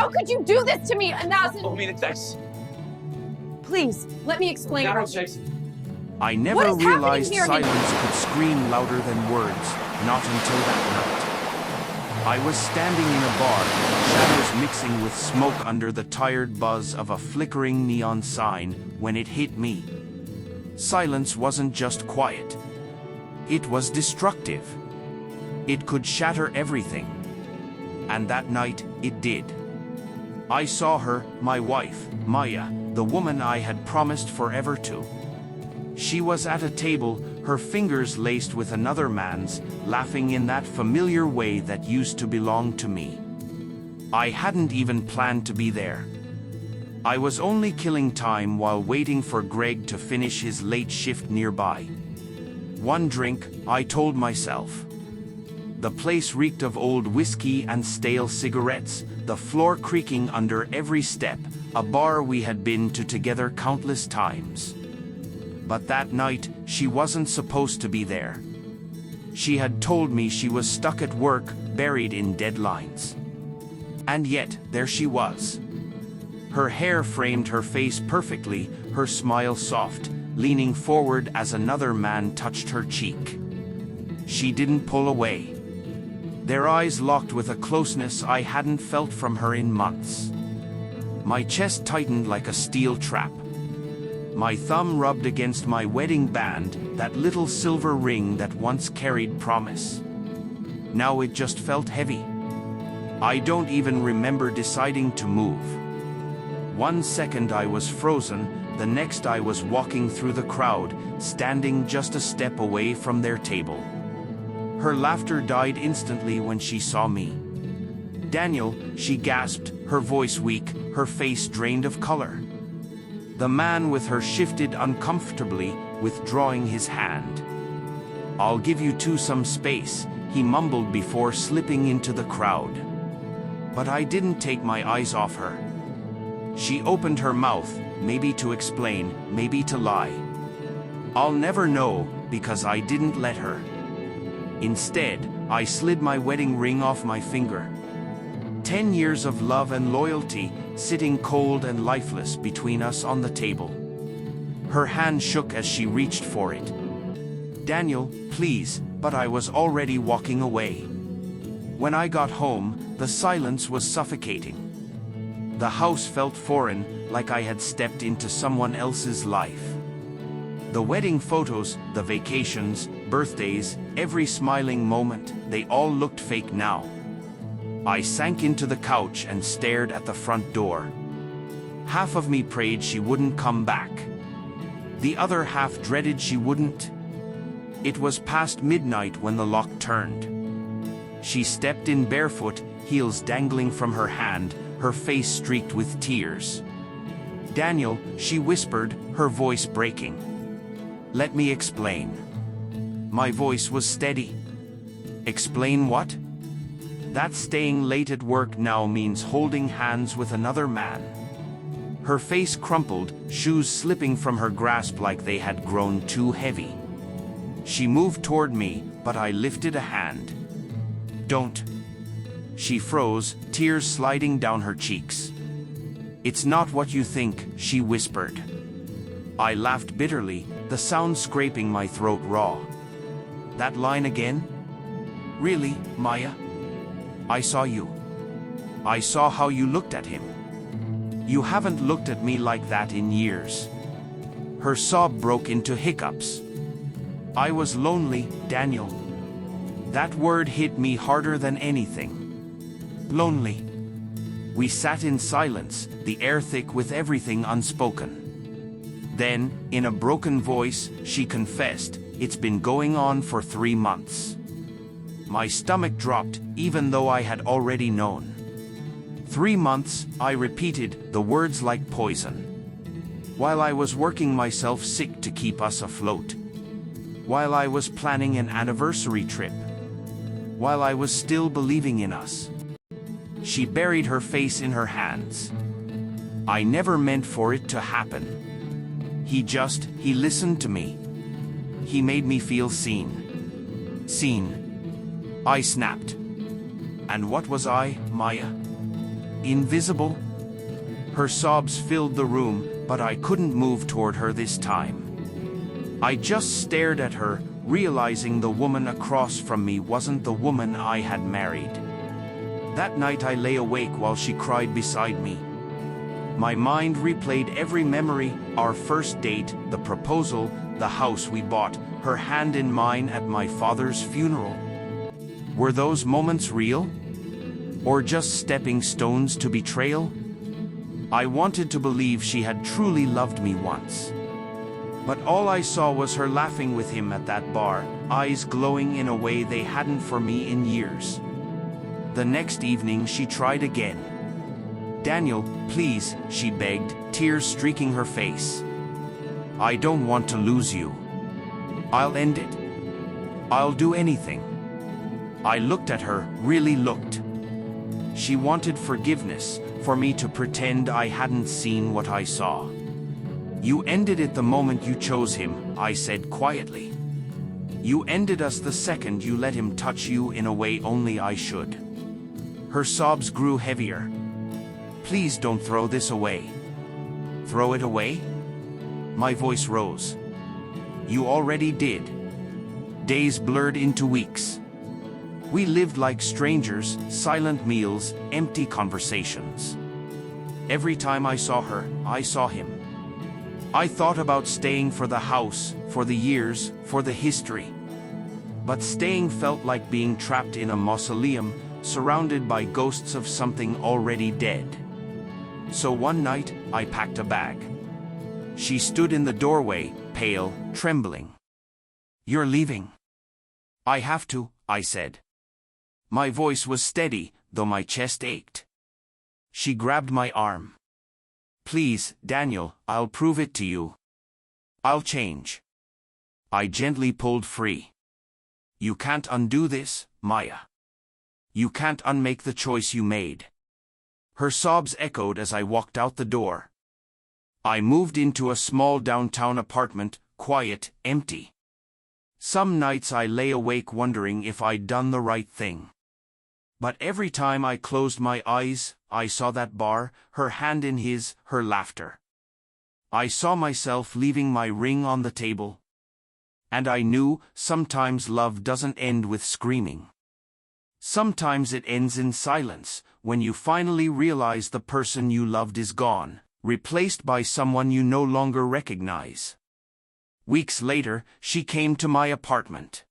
How could you do this to me? And that's... Please, let me explain. I never realized silence could scream louder than words, not until that night. I was standing in a bar, shadows mixing with smoke under the tired buzz of a flickering neon sign, when it hit me. Silence wasn't just quiet. It was destructive. It could shatter everything. And that night, it did. I saw her, my wife, Maya, the woman I had promised forever to. She was at a table, her fingers laced with another man's, laughing in that familiar way that used to belong to me. I hadn't even planned to be there. I was only killing time while waiting for Greg to finish his late shift nearby. One drink, I told myself. The place reeked of old whiskey and stale cigarettes, the floor creaking under every step, a bar we had been to together countless times. But that night, she wasn't supposed to be there. She had told me she was stuck at work, buried in deadlines. And yet, there she was. Her hair framed her face perfectly, her smile soft, leaning forward as another man touched her cheek. She didn't pull away. Their eyes locked with a closeness I hadn't felt from her in months. My chest tightened like a steel trap. My thumb rubbed against my wedding band, that little silver ring that once carried promise. Now it just felt heavy. I don't even remember deciding to move. One second I was frozen, the next I was walking through the crowd, standing just a step away from their table. Her laughter died instantly when she saw me. "Daniel," she gasped, her voice weak, her face drained of color. The man with her shifted uncomfortably, withdrawing his hand. "I'll give you two some space," he mumbled before slipping into the crowd. But I didn't take my eyes off her. She opened her mouth, maybe to explain, maybe to lie. I'll never know, because I didn't let her. Instead, I slid my wedding ring off my finger. 10 years of love and loyalty, sitting cold and lifeless between us on the table. Her hand shook as she reached for it. "Daniel, please," but I was already walking away. When I got home, the silence was suffocating. The house felt foreign, like I had stepped into someone else's life. The wedding photos, the vacations, birthdays, every smiling moment, they all looked fake now. I sank into the couch and stared at the front door. Half of me prayed she wouldn't come back. The other half dreaded she wouldn't. It was past midnight when the lock turned. She stepped in barefoot, heels dangling from her hand, her face streaked with tears. "Daniel," she whispered, her voice breaking. "Let me explain." My voice was steady. "Explain what?" "That staying late at work now means holding hands with another man." Her face crumpled, shoes slipping from her grasp like they had grown too heavy. She moved toward me, but I lifted a hand. "Don't." She froze, tears sliding down her cheeks. "It's not what you think," she whispered. I laughed bitterly, the sound scraping my throat raw. "That line again? Really, Maya? I saw you. I saw how you looked at him. You haven't looked at me like that in years." Her sob broke into hiccups. "I was lonely, Daniel." That word hit me harder than anything. Lonely. We sat in silence, the air thick with everything unspoken. Then, in a broken voice, she confessed, "It's been going on for 3 months." My stomach dropped, even though I had already known. 3 months, I repeated, the words like poison. While I was working myself sick to keep us afloat. While I was planning an anniversary trip. While I was still believing in us. She buried her face in her hands. "I never meant for it to happen. He listened to me. He made me feel seen." "Seen?" I snapped. "And what was I, Maya?" invisible? Her sobs filled the room, but I couldn't move toward her this time. I just stared at her, realizing the woman across from me wasn't the woman I had married. That night I lay awake while she cried beside me. My mind replayed every memory, our first date, the proposal, the house we bought, her hand in mine at my father's funeral. Were those moments real? Or just stepping stones to betrayal? I wanted to believe she had truly loved me once. But all I saw was her laughing with him at that bar, eyes glowing in a way they hadn't for me in years. The next evening she tried again. "Daniel, please," she begged, tears streaking her face. "I don't want to lose you. I'll end it. I'll do anything." I looked at her, really looked. She wanted forgiveness, for me to pretend I hadn't seen what I saw. "You ended it the moment you chose him," I said quietly. "You ended us the second you let him touch you in a way only I should." Her sobs grew heavier. "Please don't throw this away." "Throw it away?" My voice rose. "You already did." Days blurred into weeks. We lived like strangers, silent meals, empty conversations. Every time I saw her, I saw him. I thought about staying for the house, for the years, for the history. But staying felt like being trapped in a mausoleum, surrounded by ghosts of something already dead. So one night, I packed a bag. She stood in the doorway, pale, trembling. "You're leaving." "I have to," I said. My voice was steady, though my chest ached. She grabbed my arm. "Please, Daniel, I'll prove it to you. I'll change." I gently pulled free. "You can't undo this, Maya. You can't unmake the choice you made." Her sobs echoed as I walked out the door. I moved into a small downtown apartment, quiet, empty. Some nights I lay awake wondering if I'd done the right thing. But every time I closed my eyes, I saw that bar, her hand in his, her laughter. I saw myself leaving my ring on the table. And I knew, sometimes love doesn't end with screaming. Sometimes it ends in silence, when you finally realize the person you loved is gone, replaced by someone you no longer recognize. Weeks later, she came to my apartment.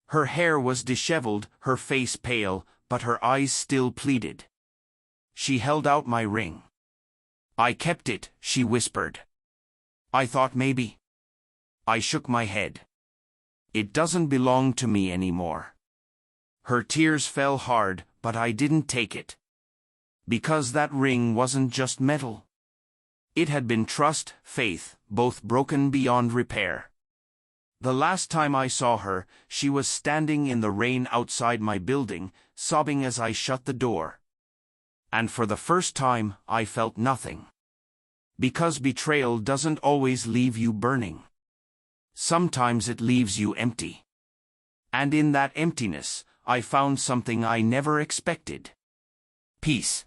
Her hair was disheveled, her face pale, but her eyes still pleaded. She held out my ring. "I kept it," she whispered. "I thought maybe." I shook my head. "It doesn't belong to me anymore." Her tears fell hard, but I didn't take it. Because that ring wasn't just metal. It had been trust, faith, both broken beyond repair. The last time I saw her, she was standing in the rain outside my building, sobbing as I shut the door. And for the first time, I felt nothing. Because betrayal doesn't always leave you burning. Sometimes it leaves you empty. And in that emptiness, I found something I never expected. Peace.